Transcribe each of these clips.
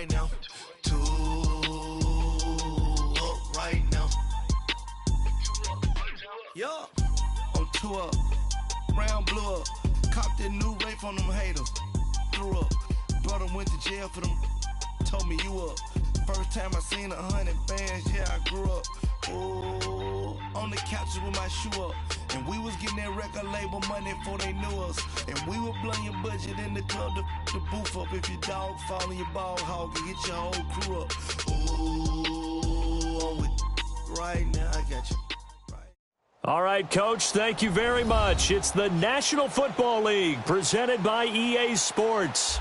right now. 2 up right now. Yeah, I'm 2 up. Brown blew up. Copped that new rape from them haters. Threw up. Brother went to jail for them. Told me you up. First time I seen 100 bands, yeah, I grew up. Ooh, on the couches with my shoe up. And we was getting that record label money before they knew us. And we were blowing your budget in the club to booth up. If your dog fall in your ball hog and get your whole crew up. Ooh, I'm with right now, I got you. All right, Coach, thank you very much. It's the National Football League presented by EA Sports.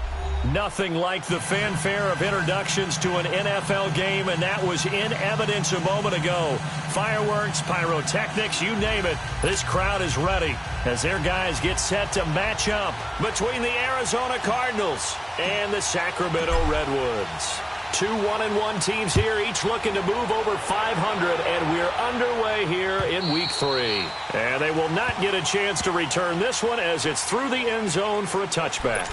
Nothing like the fanfare of introductions to an NFL game, and that was in evidence a moment ago. Fireworks, pyrotechnics, you name it. This crowd is ready as their guys get set to match up between the Arizona Cardinals and the Sacramento Redwoods. 2 1-1 teams here, each looking to move over 500, and we're underway here in Week 3. And they will not get a chance to return this one as it's through the end zone for a touchback.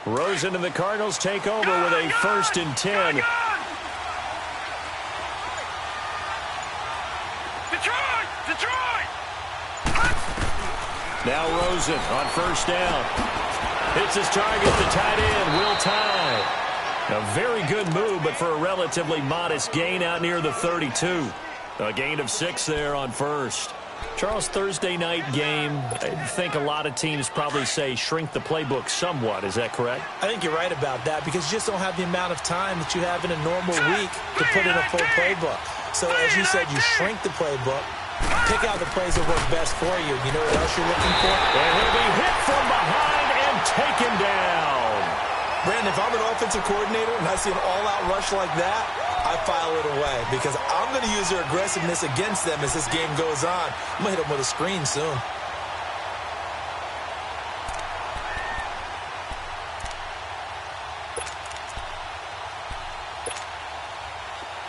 Rosen and the Cardinals take over with a 1st and 10. Detroit! Now Rosen on 1st down. Hits his target, the tight end, Will Tye. A very good move, but for a relatively modest gain out near the 32. A gain of 6 there on 1st. Charles, Thursday night game, I think a lot of teams probably say shrink the playbook somewhat. Is that correct? I think you're right about that because you just don't have the amount of time that you have in a normal week to put in a full playbook. So as you said, you shrink the playbook, pick out the plays that work best for you. You know what else you're looking for? And he'll be hit from behind and taken down. Brandon, if I'm an offensive coordinator and I see an all-out rush like that, I file it away because I'm going to use their aggressiveness against them as this game goes on. I'm going to hit them with a screen soon.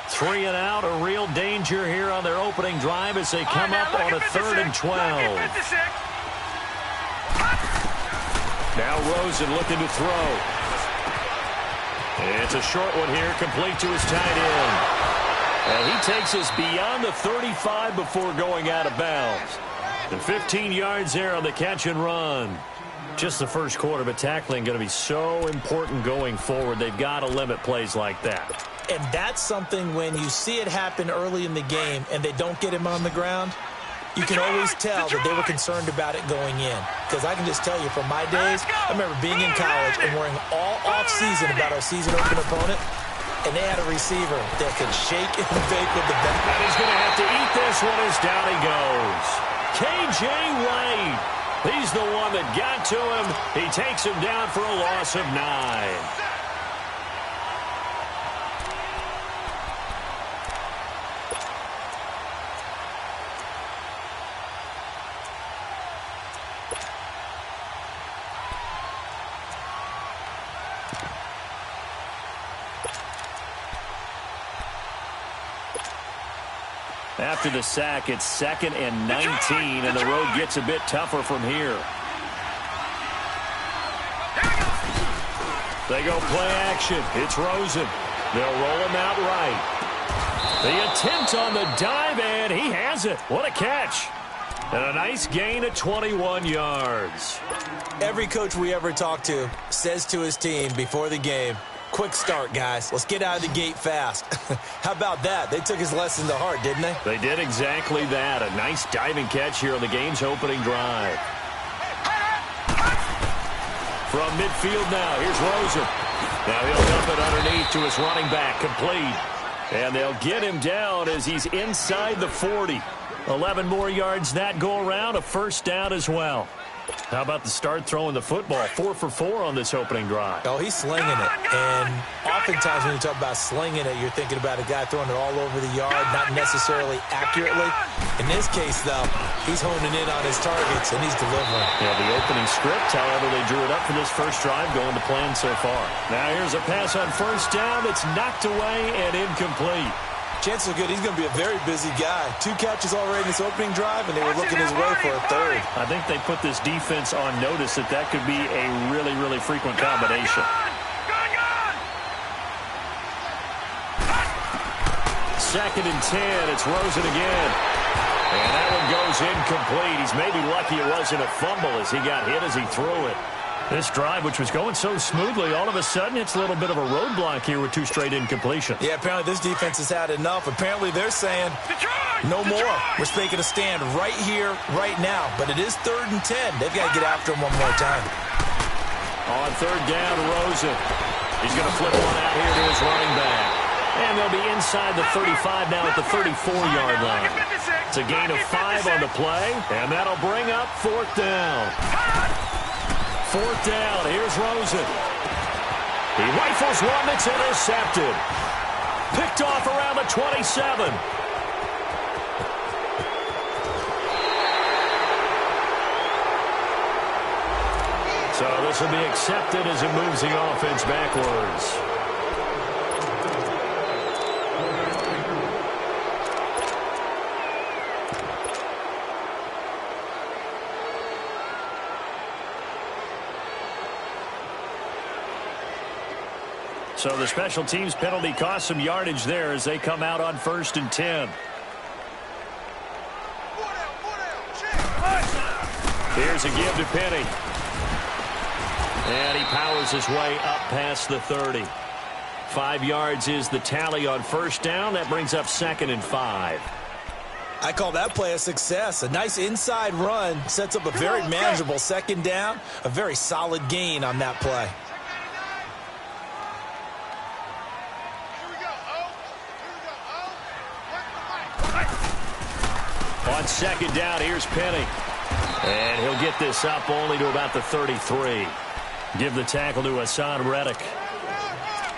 Three and out, a real danger here on their opening drive as they come up on a 3rd and 12. Now Rosen looking to throw. It's a short one here, complete to his tight end. And he takes us beyond the 35 before going out of bounds. And 15 yards there on the catch and run. Just the first quarter, but tackling going to be so important going forward. They've got to limit plays like that. And that's something when you see it happen early in the game and they don't get him on the ground, you can always tell that they were concerned about it going in. Because I can just tell you from my days, I remember being in college and worrying all off-season about our season-open opponent, and they had a receiver that could shake and bake with the bat. And he's going to have to eat this one as down he goes. K.J. Wright. He's the one that got to him. He takes him down for a loss of 9. After the sack, it's 2nd and 19, and the road gets a bit tougher from here. They go play action. It's Rosen. They'll roll him out right. The attempt on the dive, and he has it. What a catch. And a nice gain of 21 yards. Every coach we ever talk to says to his team before the game, quick start, guys. Let's get out of the gate fast. How about that? They took his lesson to heart, didn't they? They did exactly that. A nice diving catch here on the game's opening drive. From midfield now, here's Rosen. Now he'll dump it underneath to his running back, complete. And they'll get him down as he's inside the 40. 11 more yards that go around, a 1st down as well. How about the start throwing the football? 4 for 4 on this opening drive. Oh, he's slinging it. And oftentimes when you talk about slinging it, you're thinking about a guy throwing it all over the yard, not necessarily accurately. In this case, though, he's honing in on his targets, and he's delivering. Yeah, the opening script, however, they drew it up for this first drive, going to plan so far. Now here's a pass on first down. It's knocked away and incomplete. Chances are good he's going to be a very busy guy. 2 catches already in this opening drive, and they were looking his way for a third. I think they put this defense on notice that that could be a really, really frequent combination. Second and 10. It's Rosen again. And that one goes incomplete. He's maybe lucky it wasn't a fumble as he got hit as he threw it. This drive, which was going so smoothly, all of a sudden it's a little bit of a roadblock here with 2 straight incompletions. Yeah, apparently this defense has had enough. Apparently they're saying, no more. We're making a stand right here, right now. But it is 3rd and 10. They've got to get after him one more time. On 3rd down, Rosen. He's going to flip one out here to his running back. And they'll be inside the 35 now at the 34-yard line. It's a gain of 5 on the play, and that'll bring up 4th down. 4th down, here's Rosen. He rifles one that's intercepted. Picked off around the 27. So this will be accepted as it moves the offense backwards. So the special teams penalty cost some yardage there as they come out on 1st and 10. Here's a give to Penny. And he powers his way up past the 30. 5 yards is the tally on 1st down. That brings up 2nd and 5. I call that play a success. A nice inside run sets up a very manageable 2nd down. A very solid gain on that play. On 2nd down, here's Penny. And he'll get this up only to about the 33. Give the tackle to Hassan Reddick.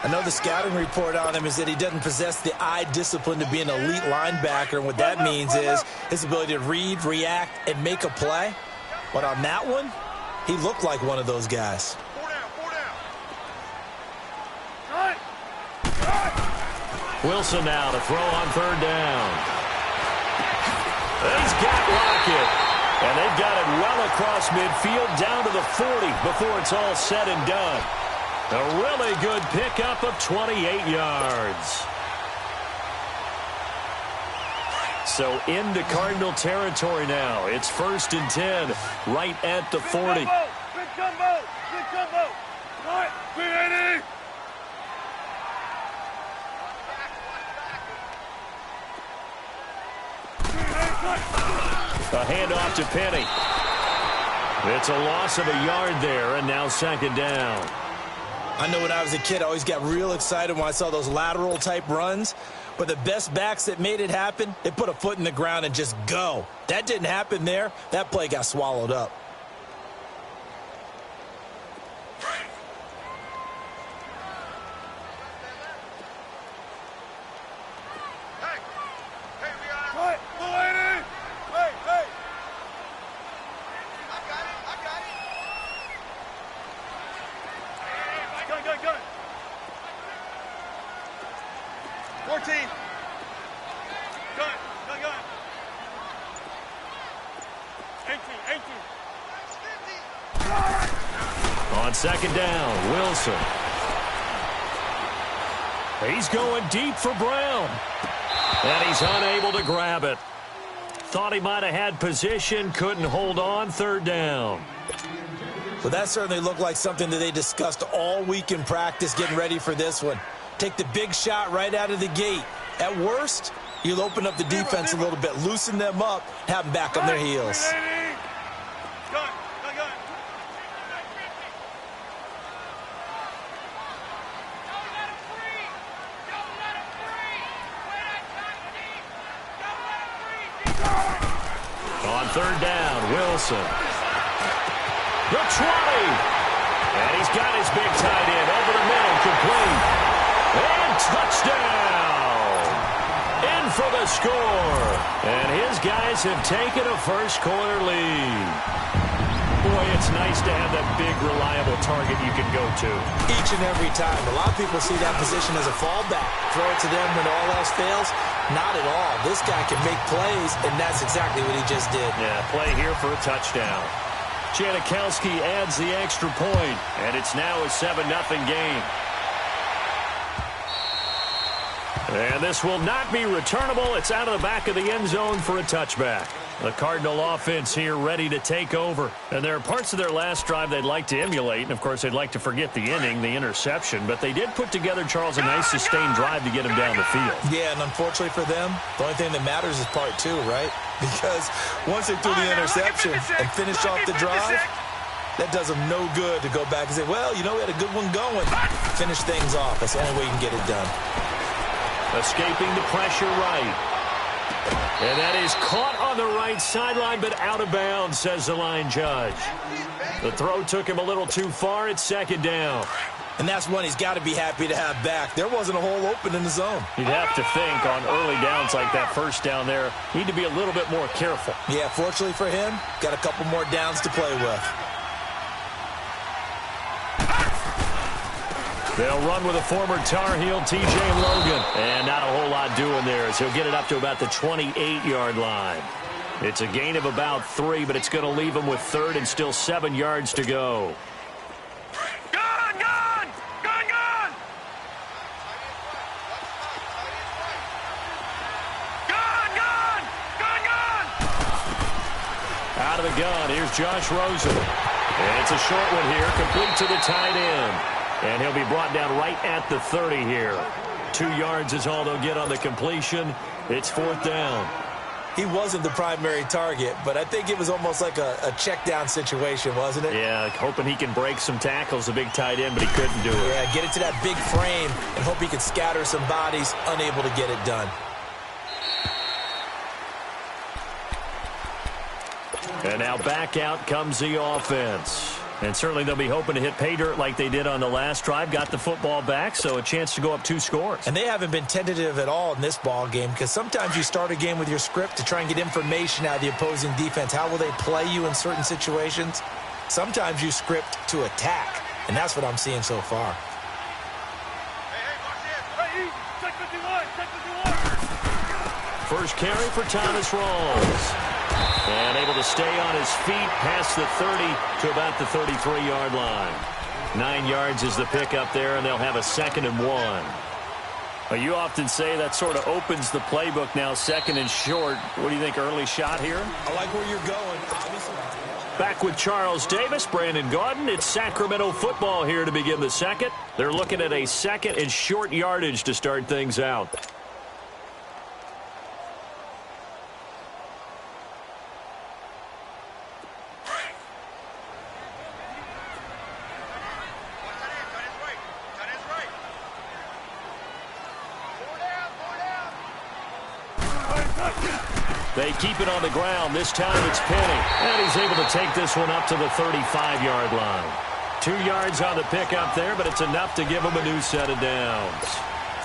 I know the scouting report on him is that he doesn't possess the eye discipline to be an elite linebacker. And what that means is his ability to read, react, and make a play. But on that one, he looked like one of those guys. Wilson now to throw on 3rd down. He's got Lockett. And they've got it well across midfield down to the 40 before it's all said and done. A really good pickup of 28 yards. So into Cardinal territory now. It's 1st and 10 right at the 40. Big combo. All right, 380. A handoff to Penny. It's a loss of a yard there, and now 2nd down. I know when I was a kid, I always got real excited when I saw those lateral-type runs. But the best backs that made it happen, they put a foot in the ground and just go. That didn't happen there. That play got swallowed up. On 2nd down, Wilson. He's going deep for Brown. And he's unable to grab it. Thought he might have had position, couldn't hold on. 3rd down. Well, that certainly looked like something that they discussed all week in practice getting ready for this one. Take the big shot right out of the gate. At worst, you'll open up the defense a little bit, loosen them up, have them back on their heels. On 3rd down, Wilson. The 20. And he's got his big tight end over the middle, complete. And touchdown. In for the score. And his guys have taken a first-quarter lead. Boy, it's nice to have that big, reliable target you can go to. Each and every time. A lot of people see that position as a fallback. Throw it to them when all else fails. Not at all. This guy can make plays, and that's exactly what he just did. Yeah, play here for a touchdown. Janikowski adds the extra point, and it's now a 7-0 game. And this will not be returnable. It's out of the back of the end zone for a touchback. The Cardinal offense here ready to take over. And there are parts of their last drive they'd like to emulate. And, of course, they'd like to forget the inning, the interception. But they did put together, Charles, a nice sustained drive to get him down the field. Yeah, and unfortunately for them, the only thing that matters is part two, right? Because once they threw the interception and finished off the drive, that does them no good to go back and say, well, you know, we had a good one going. Finish things off. That's the only way you can get it done. Escaping the pressure right. And that is caught on the right sideline, but out of bounds, says the line judge. The throw took him a little too far. It's second down. And that's one he's got to be happy to have back. There wasn't a hole open in the zone. You'd have to think on early downs like that first down there, need to be a little bit more careful. Yeah, fortunately for him, got a couple more downs to play with. They'll run with a former Tar Heel, TJ Logan. And not a whole lot doing there as he'll get it up to about the 28-yard line. It's a gain of about 3, but it's going to leave him with third and still 7 yards to go. Gone! Gone! Gone! Gone! Gone! Gone! Gone! Gone! Out of the gun, here's Josh Rosen. And it's a short one here, complete to the tight end. And he'll be brought down right at the 30 here. 2 yards is all they'll get on the completion. It's fourth down. He wasn't the primary target, but I think it was almost like a check-down situation, wasn't it? Yeah, hoping he can break some tackles, a big tight end, but he couldn't do it. Yeah, get it to that big frame and hope he could scatter some bodies, unable to get it done. And now back out comes the offense. And certainly they'll be hoping to hit pay dirt like they did on the last drive. Got the football back, so a chance to go up 2 scores. And they haven't been tentative at all in this ball game because sometimes you start a game with your script to try and get information out of the opposing defense. How will they play you in certain situations? Sometimes you script to attack, and that's what I'm seeing so far. Hey, check 51! Check 51! First carry for Thomas Rawls. And able to stay on his feet past the 30 to about the 33-yard line. 9 yards is the pickup there, and they'll have a 2nd and 1. Well, you often say that sort of opens the playbook now, 2nd and short. What do you think, early shot here? I like where you're going. Obviously. Back with Charles Davis, Brandon Gaudin. It's Sacramento football here to begin the second. They're looking at a 2nd and short yardage to start things out. They keep it on the ground. This time it's Penny. And he's able to take this one up to the 35-yard line. 2 yards on the pickup there, but it's enough to give him a new set of downs.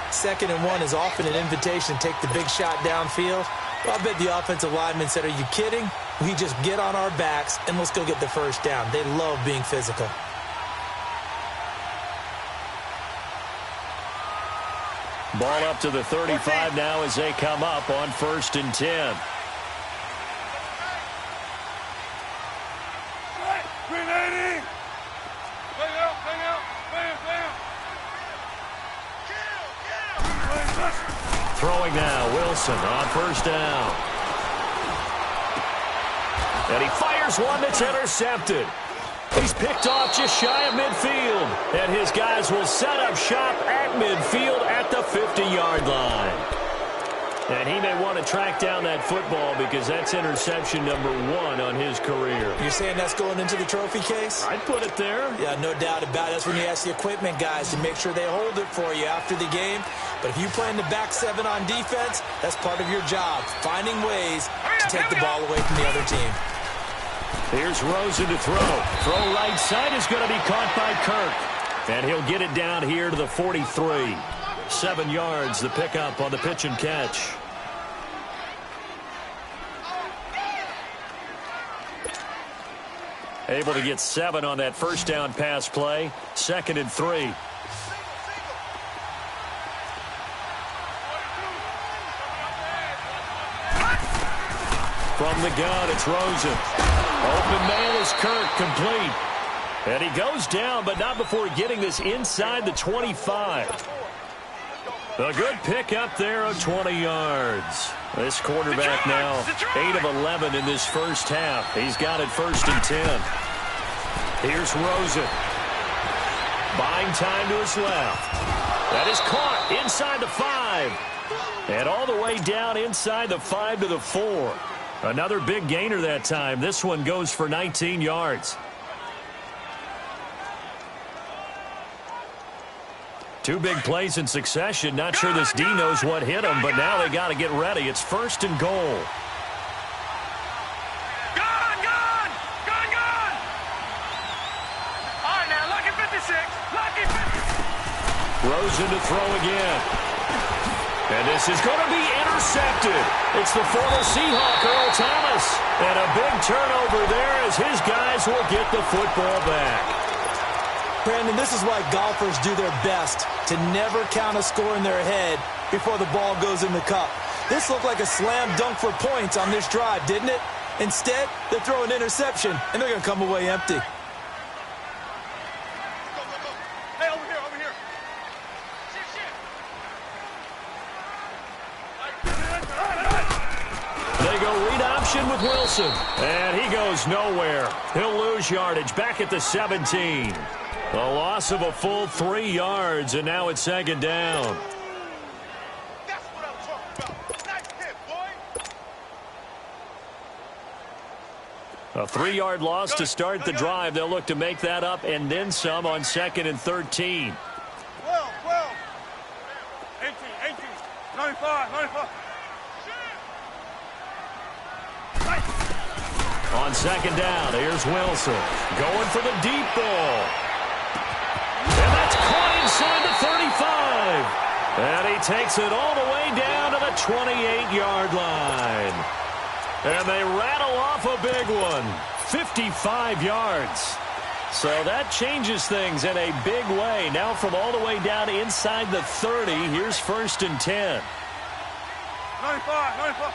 2nd and 1 is often an invitation to take the big shot downfield. Well, I bet the offensive lineman said, are you kidding? We just get on our backs and let's go get the first down. They love being physical. Ball up to the 35 now as they come up on 1st and 10. Throwing now, Wilson on 1st down. And he fires one that's intercepted. He's picked off just shy of midfield. And his guys will set up shop at midfield at the 50-yard line. And he may want to track down that football because that's interception number 1 on his career. You're saying that's going into the trophy case? I'd put it there. Yeah, no doubt about it. That's when you ask the equipment guys to make sure they hold it for you after the game. But if you play in the back 7 on defense, that's part of your job, finding ways to take the ball away from the other team. Here's Rosen to throw. Throw right side is going to be caught by Kirk. And he'll get it down here to the 43. 7 yards, the pickup on the pitch and catch. Able to get 7 on that first down pass play. 2nd and 3. From the gun, it's Rosen. Open man is Kirk, complete. And he goes down, but not before getting this inside the 25. A good pick up there of 20 yards. This quarterback now 8 of 11 in this first half. He's got it 1st and 10. Here's Rosen. Buying time to his left. That is caught inside the 5. And all the way down inside the 5 to the 4. Another big gainer that time. This one goes for 19 yards. 2 big plays in succession. Not sure this D knows what hit him, but now they got to get ready. It's 1st and goal. Gone! All right, now, lucky 56. Lucky 56. Rosen to throw again. And this is going to be intercepted. It's the former Seahawk, Earl Thomas. And a big turnover there as his guys will get the football back. Brandon, this is why golfers do their best to never count a score in their head before the ball goes in the cup. This looked like a slam dunk for points on this drive, didn't it? Instead, they throw an interception, and they're going to come away empty. Hey, over here. They go read option with Wilson. And he goes nowhere. He'll lose yardage back at the 17. A loss of a full 3 yards, and now it's 2nd down. That's what I'm talking about. Nice hit, boy. A 3-yard loss to start the drive. They'll look to make that up and then some on 2nd and 13. 12. 18. 95. On 2nd down, here's Wilson. Going for the deep ball. And that's caught inside the 35. And he takes it all the way down to the 28-yard line. And they rattle off a big one. 55 yards. So that changes things in a big way. Now from all the way down inside the 30, here's 1st and 10. 95.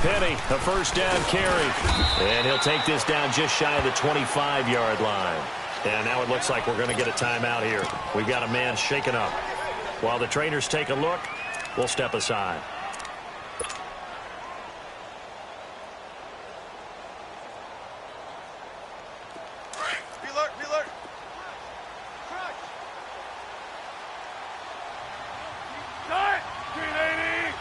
Penny, a first down carry. And he'll take this down just shy of the 25-yard line. And now it looks like we're going to get a timeout here. We've got a man shaken up. While the trainers take a look, we'll step aside. Be alert. Start. 380.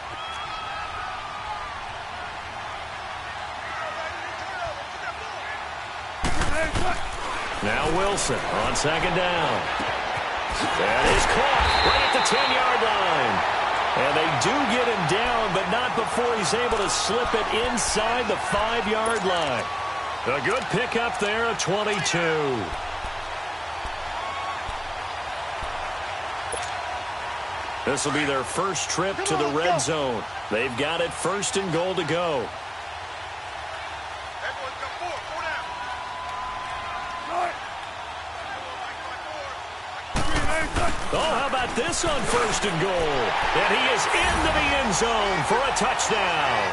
Now Wilson on 2nd down. That is caught right at the 10-yard line. And they do get him down, but not before he's able to slip it inside the 5-yard line. A good pickup there of 22. This will be their first trip to the red zone. They've got it 1st and goal to go. Oh, how about this on 1st and goal? And he is into the end zone for a touchdown.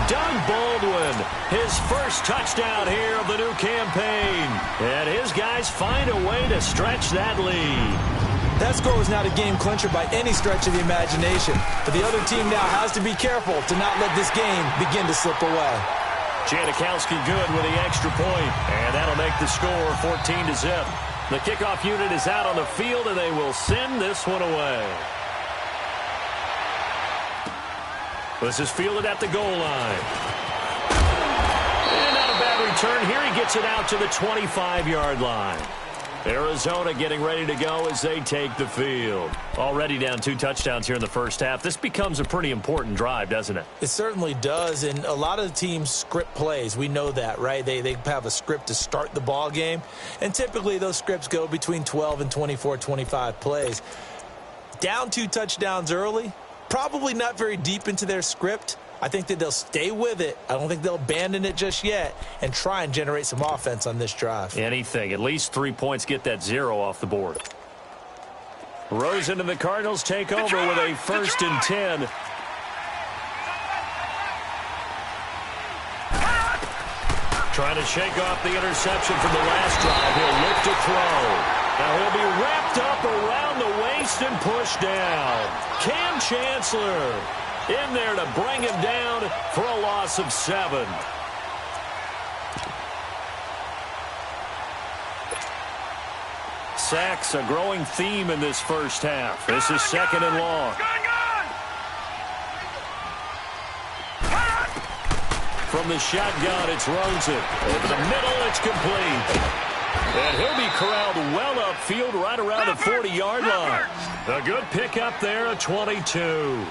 Doug Baldwin, his first touchdown here of the new campaign. And his guys find a way to stretch that lead. That score was not a game clincher by any stretch of the imagination. But the other team now has to be careful to not let this game begin to slip away. Janikowski good with the extra point. And that'll make the score 14-0. The kickoff unit is out on the field, and they will send this one away. This is fielded at the goal line. And not a bad return here. He gets it out to the 25-yard line. Arizona getting ready to go as they take the field. Already down 2 touchdowns here in the first half. This becomes a pretty important drive, doesn't it? It certainly does, and a lot of the teams script plays. We know that, right? They have a script to start the ball game, and typically those scripts go between 12 and 24, 25 plays. Down 2 touchdowns early, probably not very deep into their script. I think that they'll stay with it. I don't think they'll abandon it just yet and try and generate some offense on this drive. Anything. At least 3 points, get that 0 off the board. Rosen and the Cardinals take over with a 1st and 10. Trying to shake off the interception from the last drive. He'll look to throw. Now he'll be wrapped up around the waist and pushed down. Cam Chancellor in there to bring him down for a loss of 7. Sacks, a growing theme in this first half. This is 2nd and long. From the shotgun, it's Rosen. Over the middle, it's complete. And he'll be corralled well upfield right around the 40-yard line. A good pickup there at 22.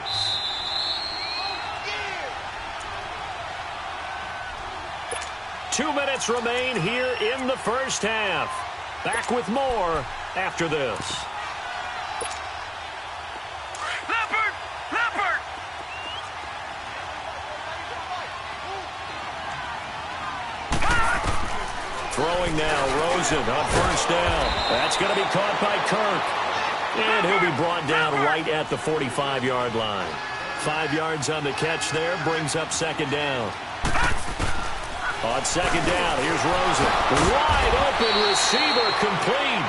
Two minutes remain here in the first half. Back with more after this. Leopard! Throwing now, Rosen on 1st down. That's going to be caught by Kirk. And he'll be brought down right at the 45-yard line. 5 yards on the catch there, brings up 2nd down. On 2nd down, here's Rosen. Wide open receiver, complete.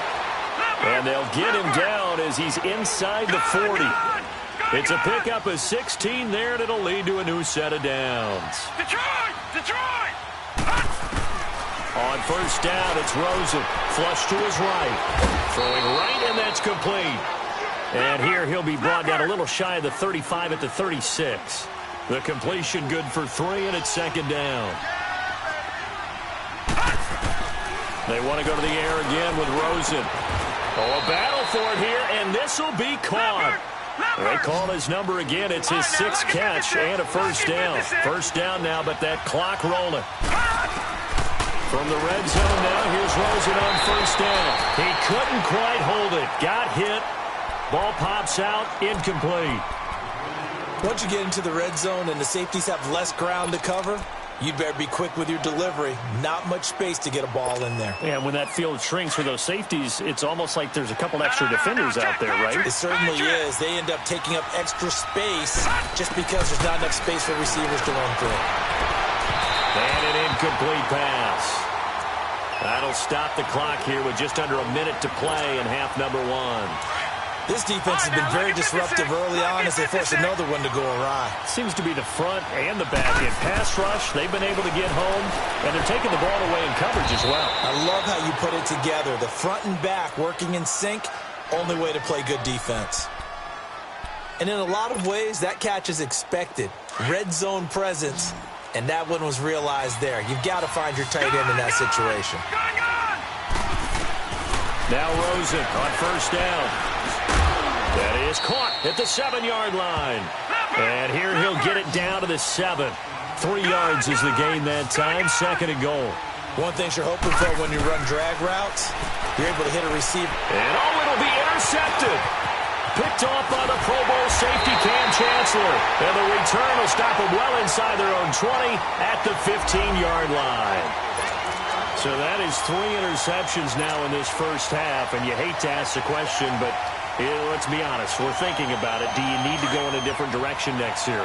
And they'll get him down as he's inside the 40. It's a pickup of 16 there, and it'll lead to a new set of downs. Detroit! On 1st down, it's Rosen. Flush to his right. Throwing right, and that's complete. And here he'll be brought down a little shy of the 35 at the 36. The completion good for 3, and it's 2nd down. They want to go to the air again with Rosen. Oh, a battle for it here, and this will be caught. They call his number again. It's his 6th catch and a 1st down. 1st down now, but that clock rolling. From the red zone now, here's Rosen on 1st down. He couldn't quite hold it. Got hit. Ball pops out, incomplete. Once you get into the red zone and the safeties have less ground to cover, you'd better be quick with your delivery. Not much space to get a ball in there. Yeah, when that field shrinks for those safeties, it's almost like there's a couple extra defenders out there, right? It certainly is. They end up taking up extra space just because there's not enough space for receivers to run through. And an incomplete pass. That'll stop the clock here with just under a minute to play in half number 1. This defense has been very disruptive early on as they force another one to go awry. Seems to be the front and the back end. Pass rush, they've been able to get home, and they're taking the ball away in coverage as well. I love how you put it together. The front and back working in sync, only way to play good defense. And in a lot of ways, that catch is expected. Red zone presence, and that one was realized there. You've got to find your tight end in that situation. Now Rosen on 1st down. That is caught at the 7-yard line. And here he'll get it down to the 7. 3 yards is the gain that time. 2nd and goal. One thing you're hoping for when you run drag routes, you're able to hit a receiver. And it'll be intercepted. Picked off by the Pro Bowl safety Cam Chancellor. And the return will stop them well inside their own 20 at the 15-yard line. So that is 3 interceptions now in this first half. And you hate to ask the question, but let's be honest. We're thinking about it. Do you need to go in a different direction next series?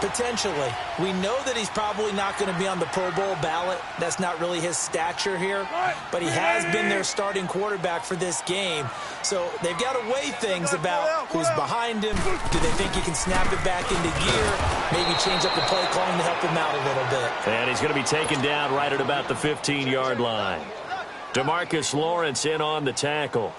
Potentially. We know that he's probably not going to be on the Pro Bowl ballot. That's not really his stature here. But he has been their starting quarterback for this game. So they've got to weigh things about who's behind him. Do they think he can snap it back into gear? Maybe change up the play calling to help him out a little bit. And he's going to be taken down right at about the 15-yard line. DeMarcus Lawrence in on the tackle.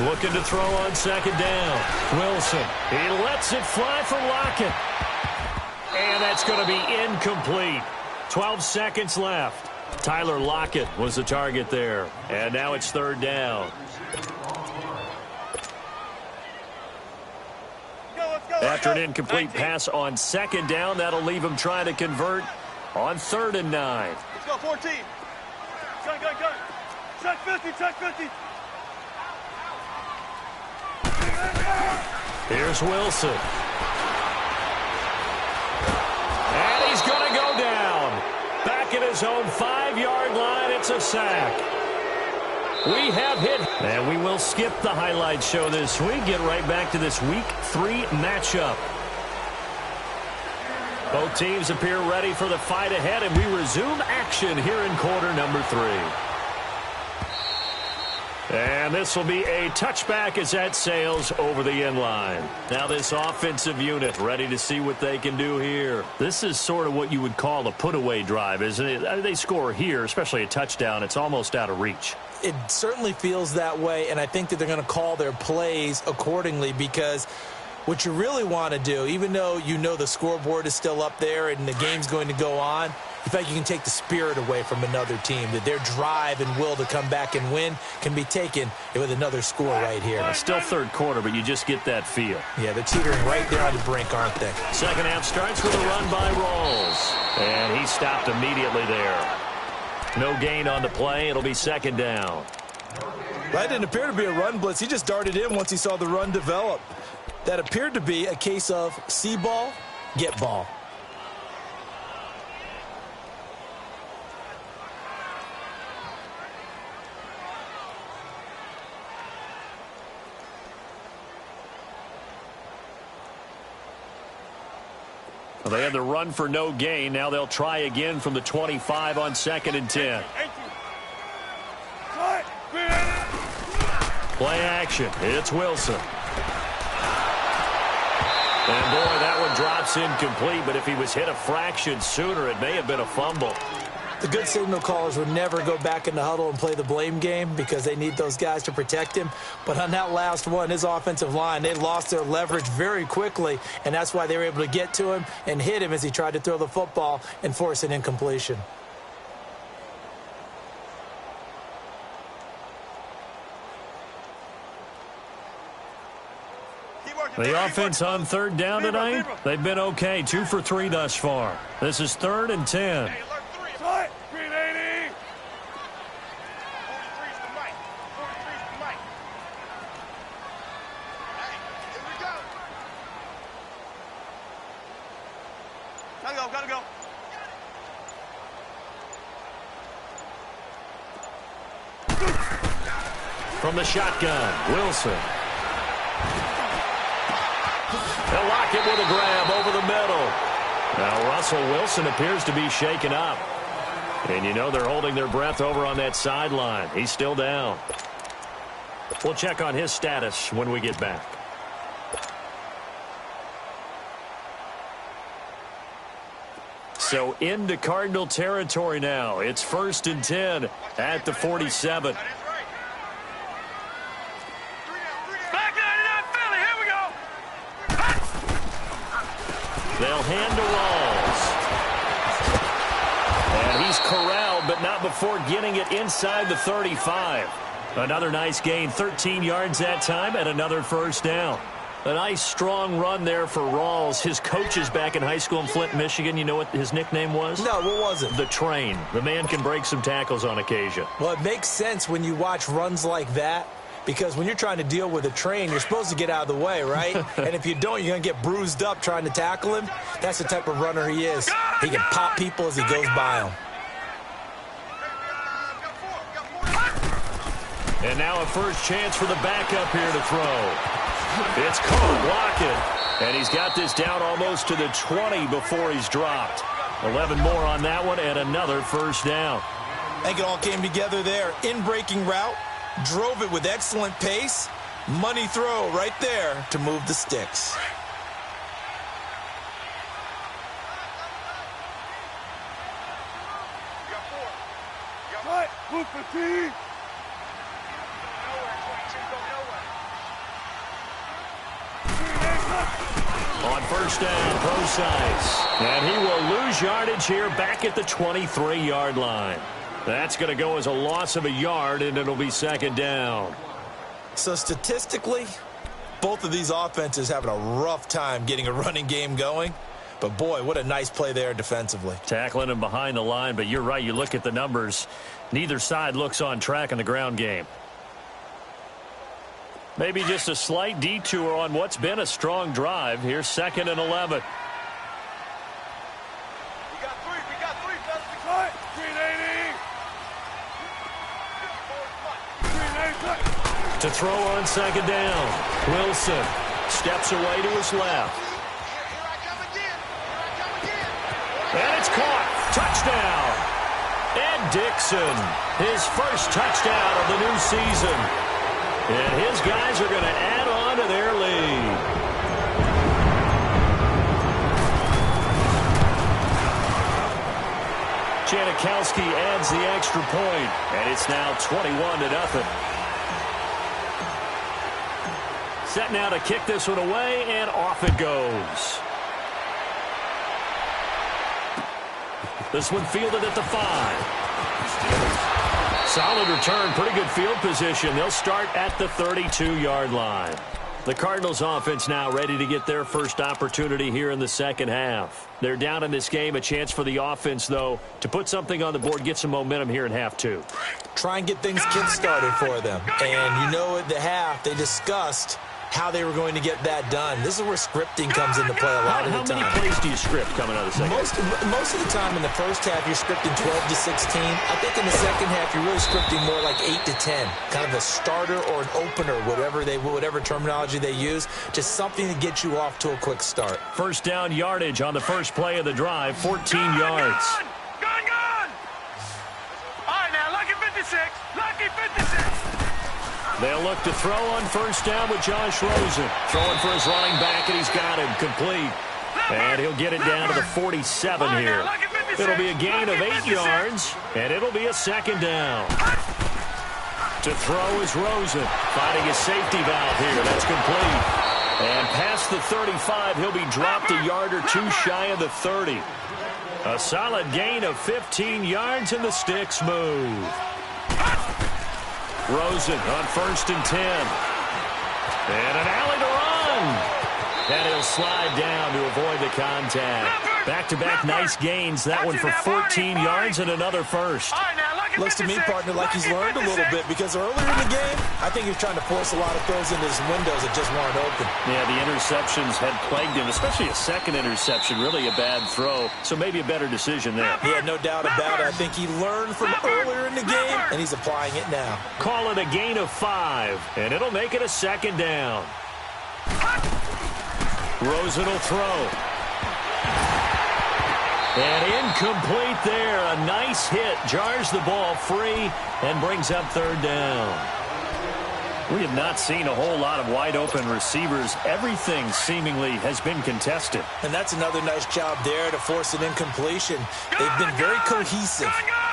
Looking to throw on second down. Wilson. He lets it fly for Lockett. And that's going to be incomplete. 12 seconds left. Tyler Lockett was the target there. And now it's third down. After an incomplete pass on second down, that'll leave him trying to convert on 3rd and 9. Let's go, 14. Gun. Check 50, check 50. Here's Wilson. And he's going to go down. Back at his own 5-yard line, it's a sack. We have hit. And we will skip the highlight show this week. Get right back to this Week 3 matchup. Both teams appear ready for the fight ahead, and we resume action here in quarter number 3. And this will be a touchback as that sails over the end line. Now this offensive unit ready to see what they can do here. This is sort of what you would call a put-away drive, isn't it? They score here, especially a touchdown. It's almost out of reach. It certainly feels that way, and I think that they're going to call their plays accordingly, because what you really want to do, even though you know the scoreboard is still up there and the game's going to go on, in fact, you can take the spirit away from another team, that their drive and will to come back and win can be taken with another score right here. It's still third quarter, but you just get that feel. Yeah, they're teetering right there on the brink, aren't they? Second half starts with a run by Rawls. And he stopped immediately there. No gain on the play. It'll be second down. That didn't appear to be a run blitz. He just darted in once he saw the run develop. That appeared to be a case of see ball, get ball. Well, they had the run for no gain. Now they'll try again from the 25 on 2nd and 10. Play action. It's Wilson. And, boy, that one drops incomplete. But if he was hit a fraction sooner, it may have been a fumble. The good signal callers would never go back in the huddle and play the blame game because they need those guys to protect him. But on that last one, his offensive line, they lost their leverage very quickly, and that's why they were able to get to him and hit him as he tried to throw the football and force an incompletion. The offense on third down tonight, they've been okay. 2 for 3 thus far. This is 3rd and 10. Gotta go. From the shotgun, Wilson. They'll lock it with a grab over the middle. Now Russell Wilson appears to be shaken up. And you know they're holding their breath over on that sideline. He's still down. We'll check on his status when we get back. So into Cardinal territory now. It's 1st and 10 at the 47. They'll hand to Rawls. And he's corralled, but not before getting it inside the 35. Another nice gain, 13 yards that time, and another first down. A nice, strong run there for Rawls. His coaches back in high school in Flint, Michigan, you know what his nickname was? No, what was it? The Train. The man can break some tackles on occasion. Well, it makes sense when you watch runs like that, because when you're trying to deal with a train, you're supposed to get out of the way, right? And if you don't, you're going to get bruised up trying to tackle him. That's the type of runner he is. He can pop people as he goes by them. And now a first chance for the backup here to throw. It's caught, Lockett. And he's got this down almost to the 20 before he's dropped. 11 more on that one and another first down. I think it all came together there. In-breaking route, drove it with excellent pace. Money throw right there to move the sticks. Move fatigue. On first down, Procise. And he will lose yardage here back at the 23-yard line. That's going to go as a loss of a yard, and it'll be second down. So statistically, both of these offenses having a rough time getting a running game going. But, boy, what a nice play there defensively. Tackling him behind the line, but you're right. You look at the numbers. Neither side looks on track in the ground game. Maybe just a slight detour on what's been a strong drive. Here's 2nd and 11. To throw on second down. Wilson steps away to his left. And it's caught. Touchdown. Ed Dixon, his first touchdown of the new season. And his guys are going to add on to their lead. Janikowski adds the extra point, and it's now 21-0. Set now to kick this one away, and off it goes. This one fielded at the 5. Solid return, pretty good field position. They'll start at the 32-yard line. The Cardinals offense now ready to get their first opportunity here in the second half. They're down in this game, a chance for the offense, though, to put something on the board, get some momentum here in half 2. Try and get things kick-started for them. And you know at the half, they discussed how they were going to get that done. This is where scripting comes into play a lot of the time. How many plays do you script coming out of the second half? Most of the time in the first half, you're scripting 12 to 16. I think in the second half, you're really scripting more like 8 to 10. Kind of a starter or an opener, whatever terminology they use. Just something to get you off to a quick start. First down yardage on the first play of the drive, 14 yards. Gun! All right, now, lucky 56. Lucky 56. They'll look to throw on first down with Josh Rosen. Throwing for his running back, and he's got him complete. And he'll get it down to the 47 here. It'll be a gain of 8 yards, and it'll be a second down. To throw is Rosen, finding his safety valve here. That's complete. And past the 35, he'll be dropped a yard or two shy of the 30. A solid gain of 15 yards, and the sticks move. Rosen on first and 10. And an alley to run. And he'll slide down to avoid the contact. Back-to-back nice gains. That one for 14 yards and another first. Looks to me, partner, like he's learned a little bit because earlier in the game, I think he was trying to force a lot of throws into his windows that just weren't open. Yeah, the interceptions had plagued him, especially a second interception, really a bad throw. So maybe a better decision there. Yeah, no doubt about it. I think he learned from earlier in the game, and he's applying it now. Call it a gain of 5, and it'll make it a second down. Rosen will throw. And incomplete there. A nice hit. Jars the ball free and brings up third down. We have not seen a whole lot of wide-open receivers. Everything seemingly has been contested. And that's another nice job there to force an incompletion. They've been very cohesive,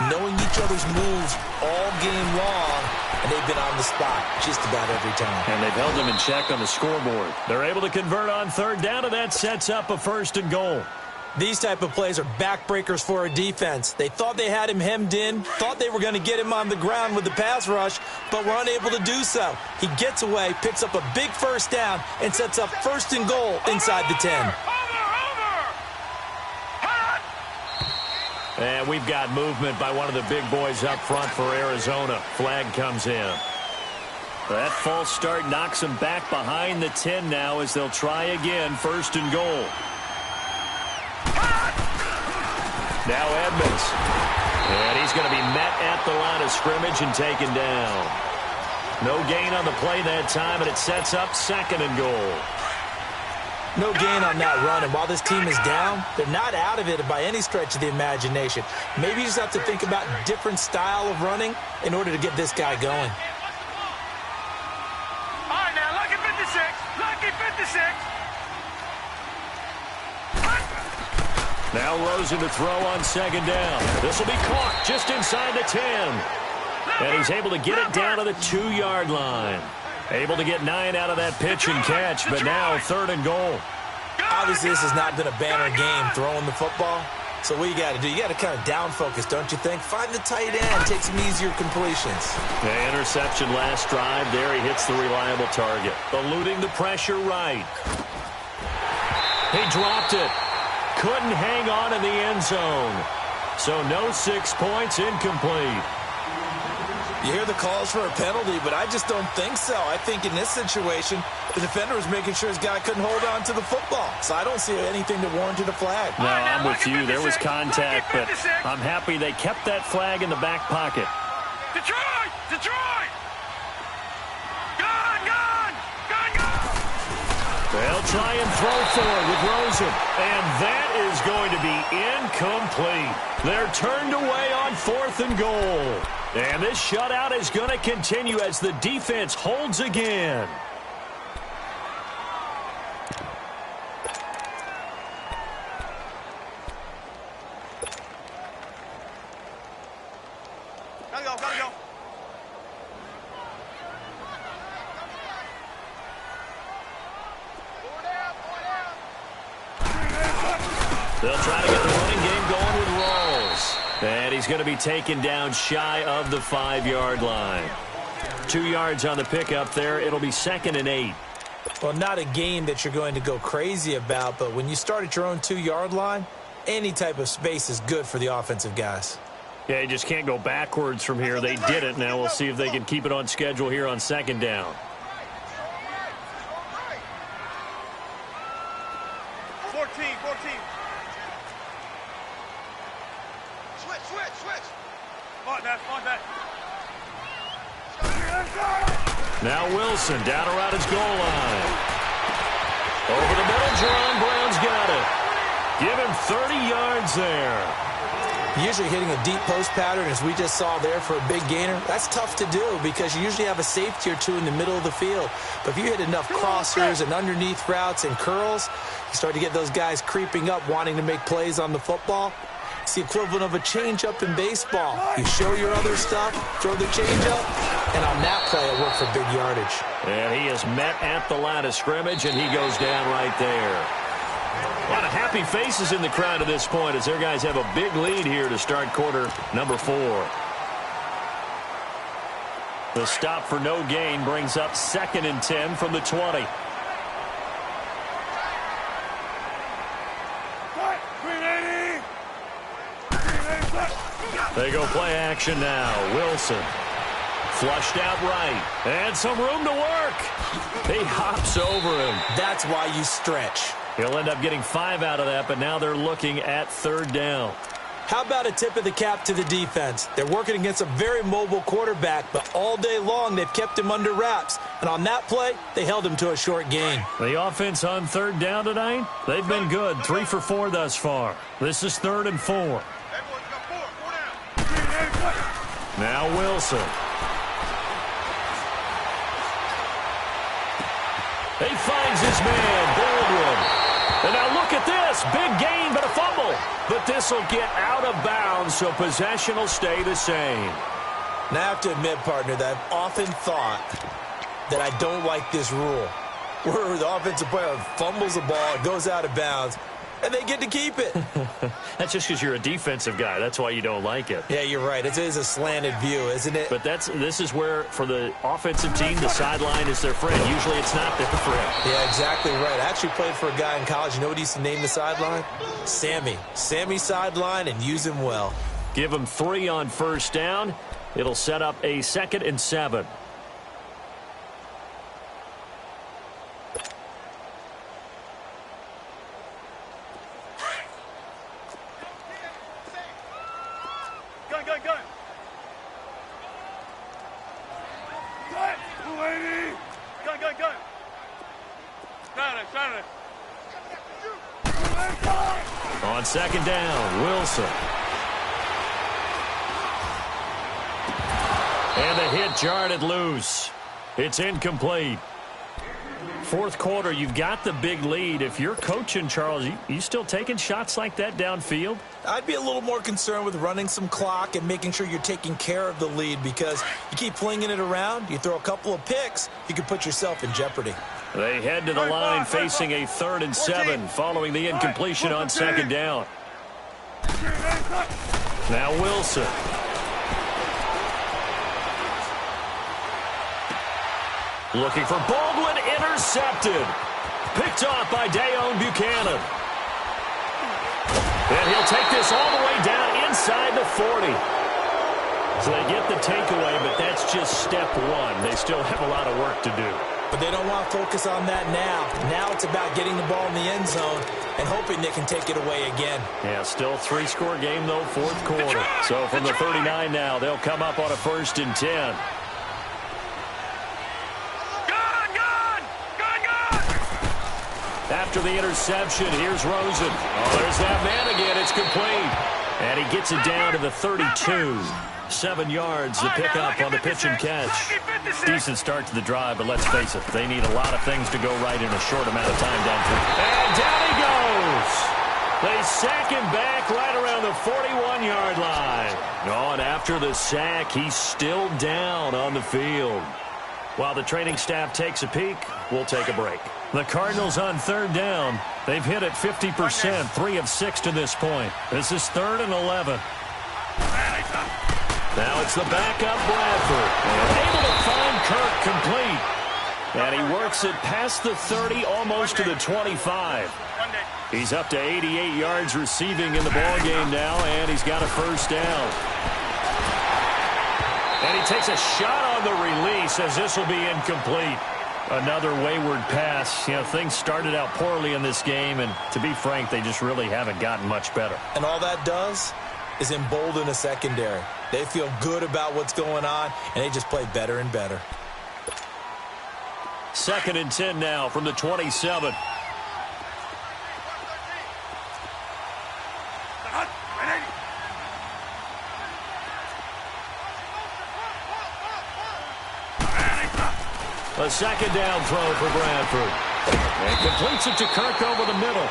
knowing each other's moves all game long, and they've been on the spot just about every time. And they've held them in check on the scoreboard. They're able to convert on third down, and that sets up a first and goal. These type of plays are backbreakers for a defense. They thought they had him hemmed in, thought they were going to get him on the ground with the pass rush, but were unable to do so. He gets away, picks up a big first down, and sets up first and goal inside the 10. And we've got movement by one of the big boys up front for Arizona. Flag comes in. That false start knocks them back behind the 10 now as they'll try again, first and goal. Now Edmonds. And he's going to be met at the line of scrimmage and taken down. No gain on the play that time, and it sets up second and goal. No gain on that run, and while this team is down, they're not out of it by any stretch of the imagination. Maybe you just have to think about a different style of running in order to get this guy going. All right, now, lucky 56. Lucky 56. Now Rosen to throw on second down. This will be caught just inside the 10. And he's able to get it down to the 2-yard line. Able to get 9 out of that pitch and catch, but now third and goal. Obviously, this has not been a banner game throwing the football. So what you got to do, you got to kind of down focus, don't you think? Find the tight end, take some easier completions. The interception last drive. There he hits the reliable target. Eluding the pressure right. He dropped it. Couldn't hang on in the end zone. So no 6 points, incomplete. You hear the calls for a penalty, but I just don't think so. I think in this situation, the defender was making sure his guy couldn't hold on to the football. So I don't see anything that warranted a flag. No, I'm with you. There was contact, but I'm happy they kept that flag in the back pocket. Detroit! Detroit! Gun! Gun! Gun! Gun! They'll try and throw forward with Rosen. And that is going to be incomplete. They're turned away on 4th and goal. And this shutout is going to continue as the defense holds again. Gotta go, gotta go. They'll try to get the running game going with Rawls. And he's going to be taken down shy of the 5-yard line. 2 yards on the pickup there. It'll be 2nd and 8. Well, not a game that you're going to go crazy about, but when you start at your own 2-yard line, any type of space is good for the offensive guys. Yeah, you just can't go backwards from here. They did it. Now we'll see if they can keep it on schedule here on 2nd down. 14. Switch. On that. Now Wilson down around his goal line. Over the middle, Jerron Brown's got it. Give him 30 yards there. Usually hitting a deep post pattern, as we just saw there for a big gainer, that's tough to do because you usually have a safety or two in the middle of the field. But if you hit enough crossers and underneath routes and curls, you start to get those guys creeping up, wanting to make plays on the football. It's the equivalent of a changeup in baseball. You show your other stuff, throw the changeup, and on that play, it worked for big yardage. And he is met at the line of scrimmage, and he goes down right there. A lot of happy faces in the crowd at this point as their guys have a big lead here to start quarter number 4. The stop for no gain brings up 2nd and 10 from the 20. They go play action now. Wilson flushed out right. And some room to work. He hops over him. That's why you stretch. He'll end up getting 5 out of that, but now they're looking at 3rd down. How about a tip of the cap to the defense? They're working against a very mobile quarterback, but all day long they've kept him under wraps. And on that play, they held him to a short gain. The offense on 3rd down tonight, they've been good. 3 for 4 thus far. This is 3rd and 4. Now Wilson. He finds his man, Baldwin. And now look at this. Big gain, but a fumble. But this will get out of bounds, so possession will stay the same. Now, I have to admit, partner, that I've often thought that I don't like this rule, where the offensive player fumbles the ball, it goes out of bounds, and they get to keep it. That's just because you're a defensive guy. That's why you don't like it. Yeah, you're right. It is a slanted view, isn't it? But this is where, for the offensive team, the sideline is their friend. Usually it's not their friend. Yeah, exactly right. I actually played for a guy in college. You know what he used to name the sideline? Sammy. Sammy sideline, and use him well. Give him 3 on 1st down. It'll set up a 2nd and 7. On 2nd down, Wilson. And the hit jarred it loose. It's incomplete. Fourth quarter, you've got the big lead. If you're coaching, Charles, you still taking shots like that downfield? I'd be a little more concerned with running some clock and making sure you're taking care of the lead, because you keep flinging it around, you throw a couple of picks, you can put yourself in jeopardy. They head to the line facing a 3rd and 7 following the incompletion on 2nd down. Now Wilson. Looking for Baldwin, intercepted. Picked off by Dayon Buchanan. And he'll take this all the way down inside the 40. So they get the takeaway, but that's just step one. They still have a lot of work to do. But they don't want to focus on that now. Now it's about getting the ball in the end zone and hoping they can take it away again. Yeah, still 3-score game, though, 4th quarter. So from the 39 now, they'll come up on a 1st and 10. After the interception, here's Rosen. Oh, there's that man again. It's complete. And he gets it down to the 32. 7 yards, the pickup on the pitch and catch. Decent start to the drive, but let's face it, they need a lot of things to go right in a short amount of time down through. And down he goes. They sack him back right around the 41-yard line. Oh, and after the sack, he's still down on the field. While the training staff takes a peek, we'll take a break. The Cardinals on 3rd down. They've hit it 50%, 3 of 6 to this point. This is 3rd and 11. Now it's the backup Bradford. Able to find Kirk complete. And he works it past the 30, almost to the 25. He's up to 88 yards receiving in the ballgame now, and he's got a 1st down. And he takes a shot on the release as this will be incomplete. Another wayward pass. You know, things started out poorly in this game, and to be frank, they just really haven't gotten much better. And all that does is embolden a secondary. They feel good about what's going on, and they just play better and better. 2nd and 10 now from the 27. A 2nd down throw for Bradford. And completes it to Kirk over the middle.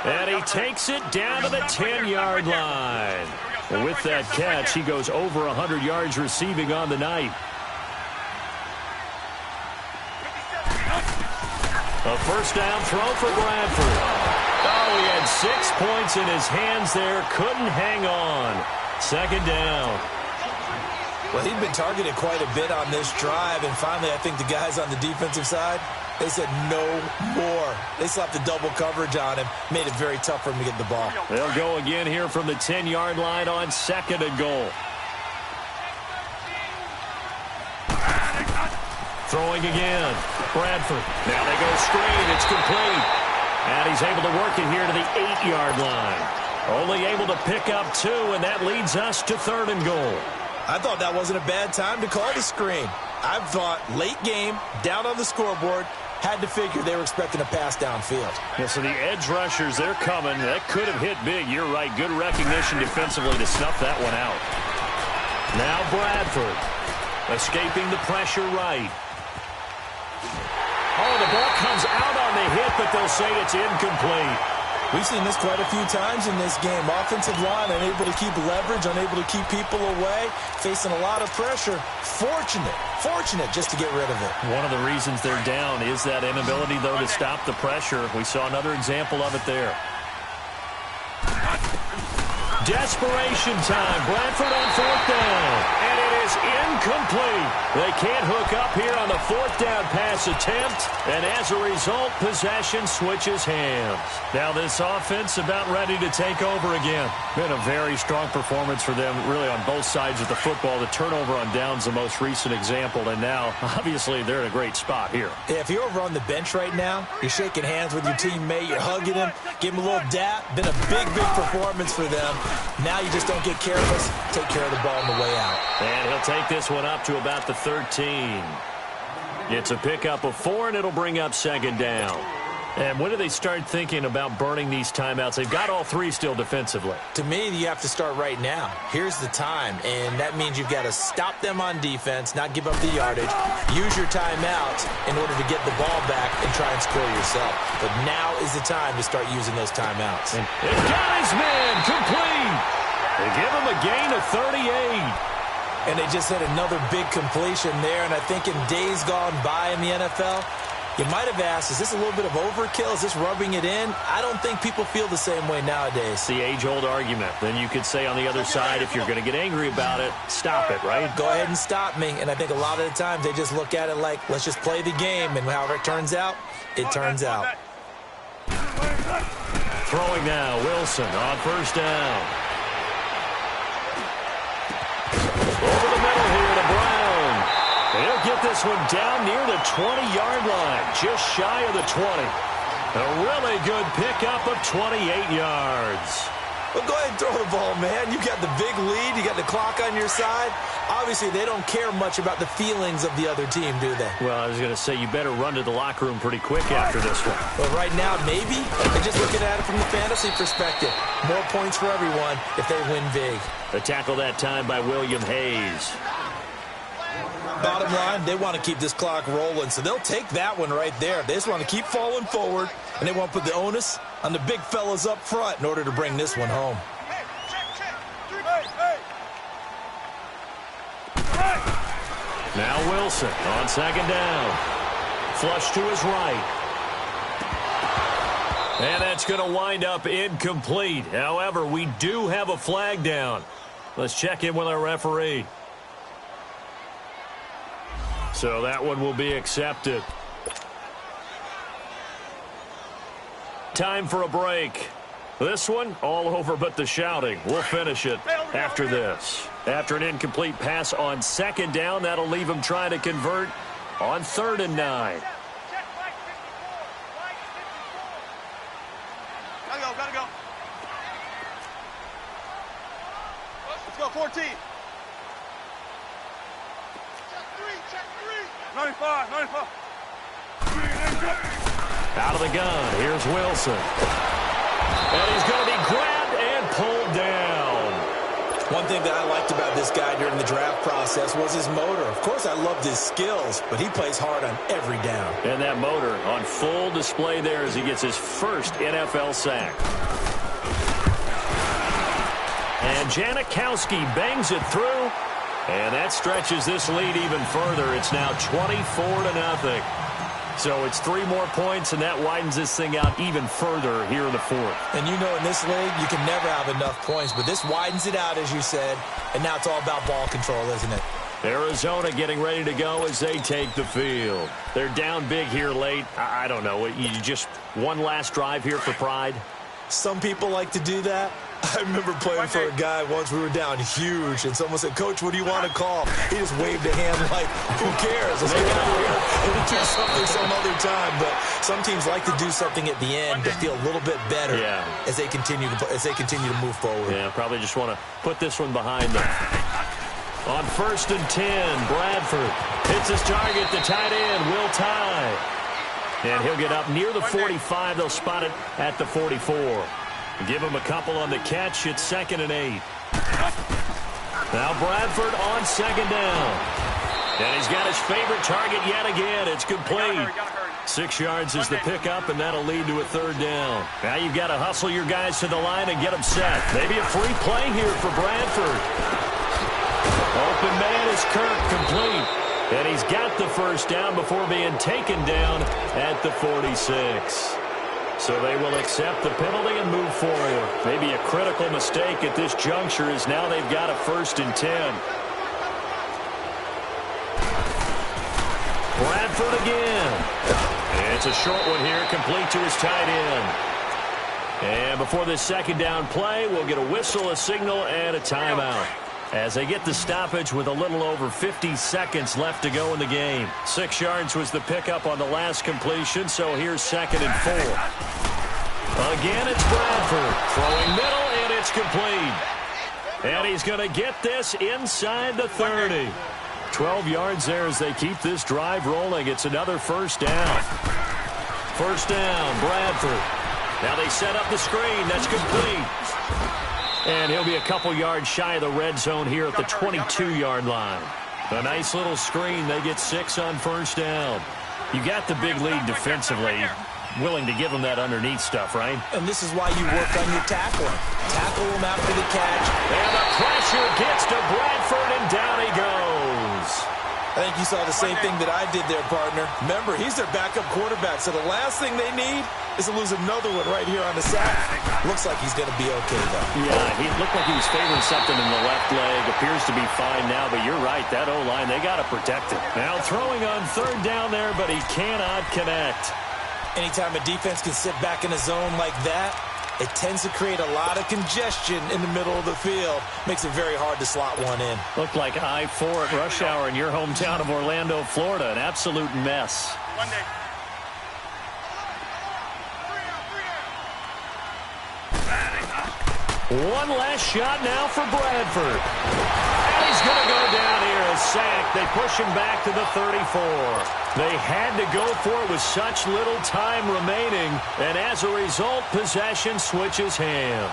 And he takes it down to the 10-yard line. And with that catch, he goes over 100 yards receiving on the night. A 1st down throw for Bradford. Oh, he had 6 points in his hands there. Couldn't hang on. 2nd down. Well, he'd been targeted quite a bit on this drive, and finally I think the guys on the defensive side, they said no more. They slapped the double coverage on him, made it very tough for him to get the ball. They'll go again here from the 10-yard line on 2nd and goal. Throwing again. Bradford. Now they go straight. It's complete. And he's able to work it here to the 8-yard line. Only able to pick up 2, and that leads us to 3rd and goal. I thought that wasn't a bad time to call the screen. I thought late game, down on the scoreboard, had to figure they were expecting a pass downfield. Yeah, so the edge rushers, they're coming. That could have hit big. You're right. Good recognition defensively to snuff that one out. Now Bradford escaping the pressure right. Oh, the ball comes out on the hit, but they'll say it's incomplete. We've seen this quite a few times in this game. Offensive line unable to keep leverage, unable to keep people away, facing a lot of pressure. Fortunate just to get rid of it. One of the reasons they're down is that inability, though, to stop the pressure. We saw another example of it there. Desperation time. Bradford on 4th down. And it is incomplete. They can't hook up here on the 4th down pass attempt. And as a result, possession switches hands. Now this offense about ready to take over again. Been a very strong performance for them, really on both sides of the football. The turnover on downs the most recent example. And now, obviously, they're in a great spot here. Yeah, if you're over on the bench right now, you're shaking hands with your teammate, you're hugging him, give him a little dap. Been a big performance for them. Now you just don't get careless. Take care of the ball on the way out. And he'll take this one up to about the 13. It's a pickup of 4, and it'll bring up 2nd down. And when do they start thinking about burning these timeouts? They've got all three still defensively. To me, you have to start right now. Here's the time, and that means you've got to stop them on defense, not give up the yardage, use your timeouts in order to get the ball back and try and score yourself. But now is the time to start using those timeouts. And it got his man complete. They give him a gain of 38. And they just had another big completion there, and I think in days gone by in the NFL, you might have asked, is this a little bit of overkill? Is this rubbing it in? I don't think people feel the same way nowadays. It's the age-old argument. Then you could say on the other side, if you're going to get angry about it, stop it, right? Go ahead and stop me. And I think a lot of the times they just look at it like, let's just play the game. And however it turns out, it turns out. Throwing now, Wilson on first down. Over the middle here to Brown. He'll get this one down near the 20-yard line, just shy of the 20. A really good pickup of 28 yards. Well, go ahead and throw the ball, man. You got the big lead. You got the clock on your side. Obviously, they don't care much about the feelings of the other team, do they? Well, I was going to say, you better run to the locker room pretty quick after this one. Well, right now, maybe. They're just looking at it from the fantasy perspective. More points for everyone if they win big. A tackle that time by William Hayes. Bottom line, they want to keep this clock rolling, so they'll take that one right there. They just want to keep falling forward, and they want to put the onus on the big fellas up front in order to bring this one home. Now Wilson on second down. Flush to his right. And that's going to wind up incomplete. However, we do have a flag down. Let's check in with our referee. So that one will be accepted. Time for a break. This one, all over but the shouting. We'll finish it after this. After an incomplete pass on second down, that'll leave him trying to convert on 3rd and 9. Gotta go. Let's go, 14. Check three. 95. Out of the gun, here's Wilson. And he's going to be grabbed and pulled down. One thing that I liked about this guy during the draft process was his motor. Of course, I loved his skills, but he plays hard on every down. And that motor on full display there as he gets his first NFL sack. And Janikowski bangs it through. And that stretches this lead even further. It's now 24-0. So it's 3 more points, and that widens this thing out even further here in the 4th. And you know in this league, you can never have enough points, but this widens it out, as you said, and now it's all about ball control, isn't it? Arizona getting ready to go as they take the field. They're down big here late. I don't know. You just one last drive here for pride? Some people like to do that. I remember playing for a guy once. We were down huge, and someone said, "Coach, what do you want to call?" He just waved a hand like, "Who cares? Let's get out of here and do something some other time." But some teams like to do something at the end to feel a little bit better as they continue to move forward. Yeah, probably just want to put this one behind them. On 1st and 10, Bradford hits his target. The tight end, Will Tye. And he'll get up near the 45. They'll spot it at the 44. Give him a couple on the catch. It's 2nd and 8. Now Bradford on second down. And he's got his favorite target yet again. It's complete. 6 yards is the pickup, and that'll lead to a 3rd down. Now you've got to hustle your guys to the line and get them set. Maybe a free play here for Bradford. Open man is Kirk, complete. And he's got the 1st down before being taken down at the 46. So they will accept the penalty and move forward. Maybe a critical mistake at this juncture is now they've got a 1st and 10. Bradford again. And it's a short one here, complete to his tight end. And before this 2nd down play, we'll get a whistle, a signal, and a timeout. As they get the stoppage with a little over 50 seconds left to go in the game. 6 yards was the pickup on the last completion, so here's 2nd and 4. Again, it's Bradford. Throwing middle, and it's complete. And he's going to get this inside the 30. 12 yards there as they keep this drive rolling. It's another 1st down. First down, Bradford. Now they set up the screen. That's complete. And he'll be a couple yards shy of the red zone here at the 22-yard line. A nice little screen. They get 6 on first down. You got the big lead defensively. Willing to give them that underneath stuff, right? And this is why you work on your tackling. Tackle them after the catch. And the pressure gets to Bradford, and down he goes. I think you saw the same thing that I did there, partner. Remember, he's their backup quarterback, so the last thing they need is to lose another one right here on the sack. Looks like he's going to be okay, though. Yeah, he looked like he was favoring something in the left leg. Appears to be fine now, but you're right. That O-line, they got to protect it. Now throwing on third down there, but he cannot connect. Anytime a defense can sit back in a zone like that, it tends to create a lot of congestion in the middle of the field. Makes it very hard to slot one in. Looked like I-4 at rush hour in your hometown of Orlando, Florida. An absolute mess. One last shot now for Bradford. And he's going to go down here. A sack. They push him back to the 34. They had to go for it with such little time remaining. And as a result, possession switches hands.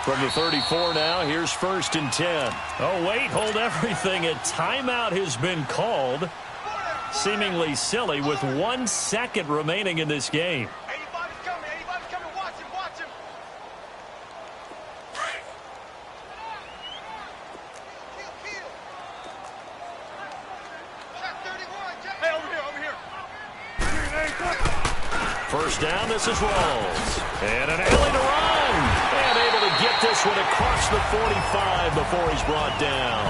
From the 34 now, here's 1st and 10. Oh, wait, hold everything. A timeout has been called. Seemingly silly with 1 second remaining in this game. Anybody's coming, watch him, watch him. Hey, over here. First down, this is Rawls. And an alley to run. And able to get this one across the 45 before he's brought down.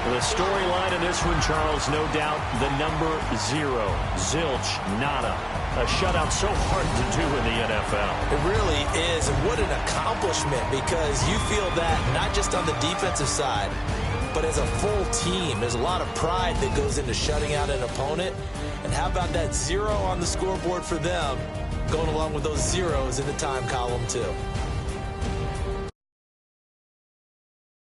The storyline in this one, Charles, no doubt, the number 0. Zilch, nada. A shutout so hard to do in the NFL. It really is, and what an accomplishment, because you feel that not just on the defensive side, but as a full team. There's a lot of pride that goes into shutting out an opponent. And how about that 0 on the scoreboard for them, going along with those zeros in the time column, too.